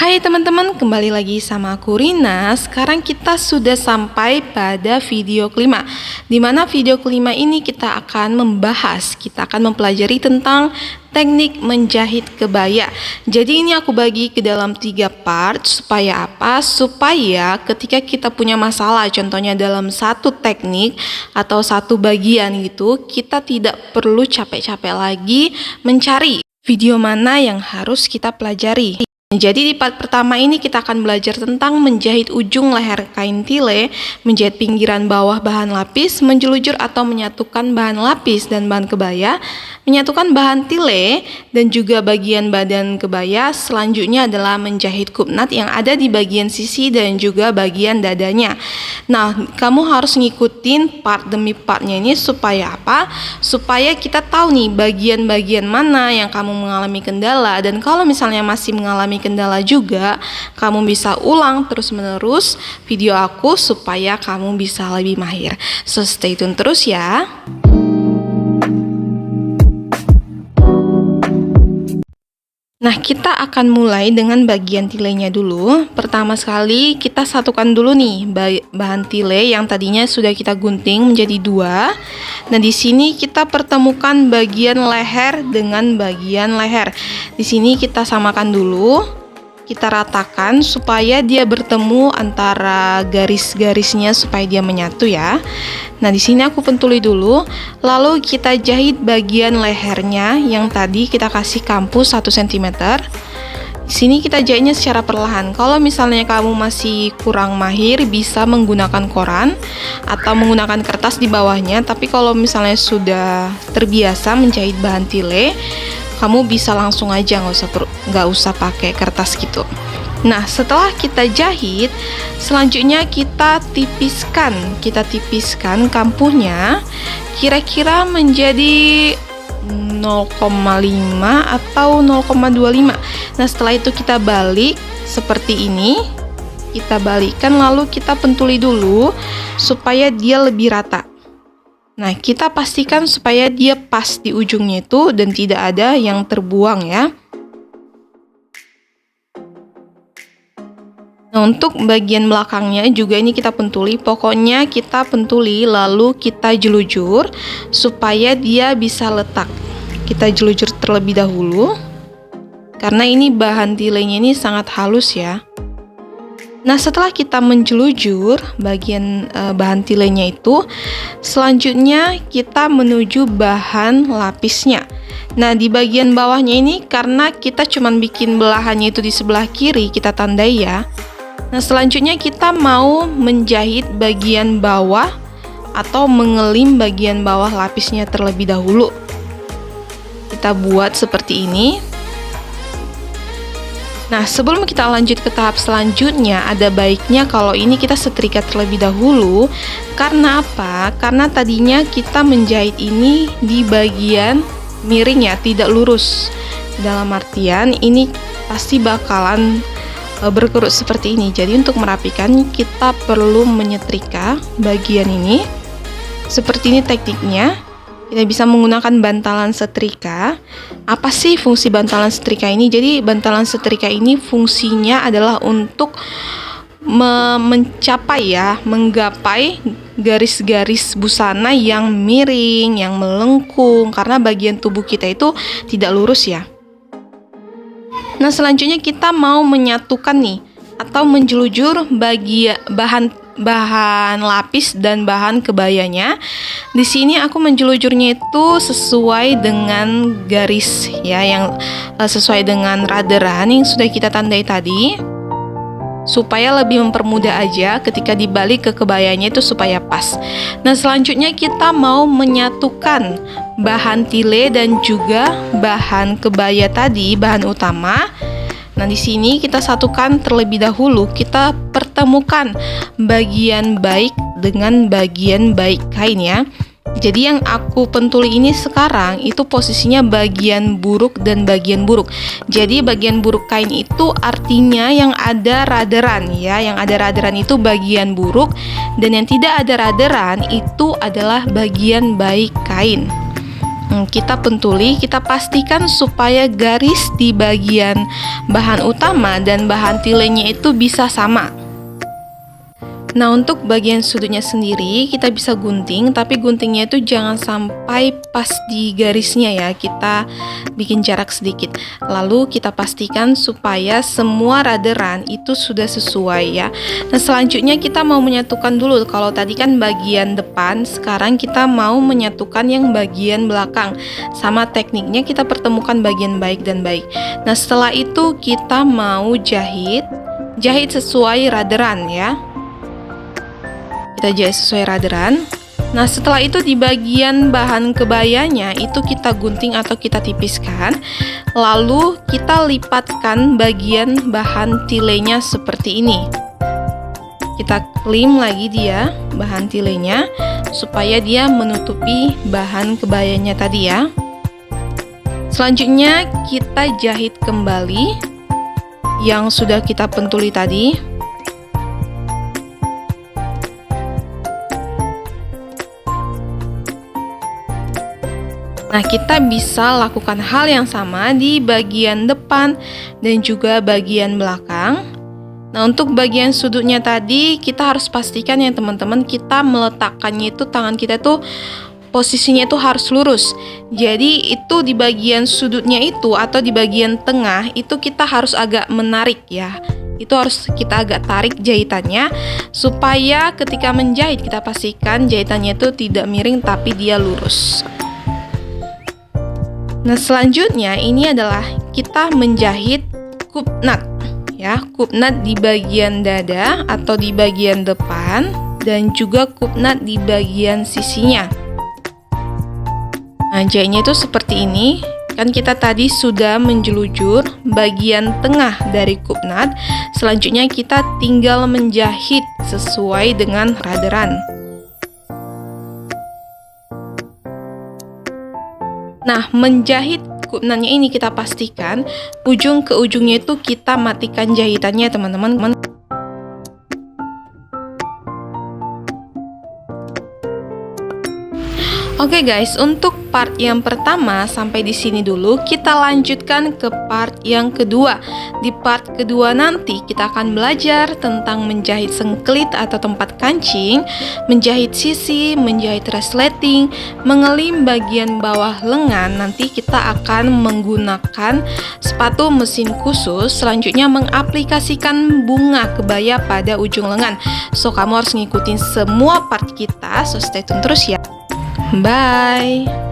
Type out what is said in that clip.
Hai teman-teman, kembali lagi sama aku Rina. Sekarang kita sudah sampai pada video kelima, dimana video kelima ini kita akan mempelajari tentang teknik menjahit kebaya. Jadi ini aku bagi ke dalam 3 part. Supaya apa? Supaya ketika kita punya masalah, contohnya dalam satu teknik atau satu bagian gitu, kita tidak perlu capek-capek lagi mencari video mana yang harus kita pelajari. Jadi di part pertama ini kita akan belajar tentang menjahit ujung leher kain tile, menjahit pinggiran bawah bahan lapis, menjelujur atau menyatukan bahan lapis dan bahan kebaya, menyatukan bahan tile dan juga bagian badan kebaya. Selanjutnya adalah menjahit kupnat yang ada di bagian sisi dan juga bagian dadanya. Nah, kamu harus ngikutin part demi partnya ini supaya apa? Supaya kita tahu nih bagian-bagian mana yang kamu mengalami kendala, dan kalau misalnya masih mengalami kendala juga, kamu bisa ulang terus-menerus video aku supaya kamu bisa lebih mahir. So stay tune terus ya. Nah, kita akan mulai dengan bagian tilenya dulu. Pertama sekali kita satukan dulu nih bahan tile yang tadinya sudah kita gunting menjadi 2. Nah, di sini kita pertemukan bagian leher dengan bagian leher. Di sini kita samakan dulu. Kita ratakan supaya dia bertemu antara garis-garisnya supaya dia menyatu ya. Nah, di sini aku pentuli dulu. Lalu kita jahit bagian lehernya yang tadi kita kasih kampus 1 cm. Di sini kita jahitnya secara perlahan. Kalau misalnya kamu masih kurang mahir, bisa menggunakan koran atau menggunakan kertas di bawahnya. Tapi kalau misalnya sudah terbiasa menjahit bahan tile, kamu bisa langsung aja, nggak usah pakai kertas gitu. Nah, setelah kita jahit, selanjutnya kita tipiskan kampuhnya kira-kira menjadi 0,5 atau 0,25. Nah, setelah itu kita balik seperti ini. Kita balikkan lalu kita pentuli dulu supaya dia lebih rata. Nah, kita pastikan supaya dia pas di ujungnya itu dan tidak ada yang terbuang ya. Nah, untuk bagian belakangnya juga ini kita pentuli. Pokoknya kita pentuli lalu kita jelujur supaya dia bisa letak. Kita jelujur terlebih dahulu karena ini bahan tilenya ini sangat halus ya. Nah, setelah kita menjelujur bagian bahan tilenya itu, selanjutnya kita menuju bahan lapisnya. Nah, di bagian bawahnya ini karena kita cuman bikin belahannya itu di sebelah kiri, kita tandai ya. Nah, selanjutnya kita mau menjahit bagian bawah atau mengelim bagian bawah lapisnya terlebih dahulu. Kita buat seperti ini. Nah, sebelum kita lanjut ke tahap selanjutnya, ada baiknya kalau ini kita setrika terlebih dahulu. Karena apa? Karena tadinya kita menjahit ini di bagian miring ya, tidak lurus. Dalam artian ini pasti bakalan berkerut seperti ini. Jadi untuk merapikan kita perlu menyetrika bagian ini. Seperti ini tekniknya. Kita bisa menggunakan bantalan setrika. Apa sih fungsi bantalan setrika ini? Jadi bantalan setrika ini fungsinya adalah untuk menggapai garis-garis busana yang miring, yang melengkung, karena bagian tubuh kita itu tidak lurus ya. Nah, selanjutnya kita mau menyatukan nih atau menjelujur bahan lapis dan bahan kebayanya. Di sini aku menjelujurnya itu sesuai dengan garis ya, yang sesuai dengan raderan yang sudah kita tandai tadi, supaya lebih mempermudah aja ketika dibalik ke kebayanya itu supaya pas. Nah, selanjutnya kita mau menyatukan bahan tile dan juga bahan kebaya tadi, bahan utama. Nah, di sini kita satukan terlebih dahulu, kita pertemukan bagian baik dengan bagian baik kain ya. Jadi yang aku pentuli ini sekarang itu posisinya bagian buruk dan bagian buruk. Jadi bagian buruk kain itu artinya yang ada raderan ya, yang ada raderan itu bagian buruk, dan yang tidak ada raderan itu adalah bagian baik kain. kita pentuli, kita pastikan supaya garis di bagian bahan utama dan bahan tilenya itu bisa sama. Nah, untuk bagian sudutnya sendiri kita bisa gunting, tapi guntingnya itu jangan sampai pas di garisnya ya. Kita bikin jarak sedikit. Lalu kita pastikan supaya semua raderan itu sudah sesuai ya. Nah, selanjutnya kita mau menyatukan dulu. Kalau tadi kan bagian depan, sekarang kita mau menyatukan yang bagian belakang. Sama tekniknya kita pertemukan bagian baik dan baik. Nah, setelah itu kita mau jahit sesuai raderan ya. Kita jahit sesuai raderan. Nah, setelah itu di bagian bahan kebayanya itu kita gunting atau kita tipiskan. Lalu kita lipatkan bagian bahan tilenya seperti ini. Kita klim lagi dia bahan tilenya supaya dia menutupi bahan kebayanya tadi ya. Selanjutnya kita jahit kembali yang sudah kita pentuli tadi. Nah, kita bisa lakukan hal yang sama di bagian depan dan juga bagian belakang. Nah, untuk bagian sudutnya tadi kita harus pastikan ya teman-teman, kita meletakkannya itu tangan kita tuh posisinya itu harus lurus. Jadi itu di bagian sudutnya itu atau di bagian tengah itu kita harus agak menarik ya. Itu harus kita agak tarik jahitannya supaya ketika menjahit kita pastikan jahitannya itu tidak miring tapi dia lurus. Nah, selanjutnya ini adalah kita menjahit cup nut ya, cup nut di bagian dada atau di bagian depan dan juga cup nut di bagian sisinya. Nah, jahitnya itu seperti ini. Kan kita tadi sudah menjelujur bagian tengah dari cup nut. Selanjutnya kita tinggal menjahit sesuai dengan raderan. Nah, menjahit cup nutnya ini kita pastikan ujung ke ujungnya itu kita matikan jahitannya teman-teman. Oke guys, untuk part yang pertama sampai di sini dulu. Kita lanjutkan ke part yang kedua. Di part kedua nanti kita akan belajar tentang menjahit sengklit atau tempat kancing, menjahit sisi, menjahit resleting, mengelim bagian bawah lengan. Nanti kita akan menggunakan sepatu mesin khusus. Selanjutnya mengaplikasikan bunga kebaya pada ujung lengan. So, kamu harus ngikutin semua part kita. So, stay tune terus ya. Bye.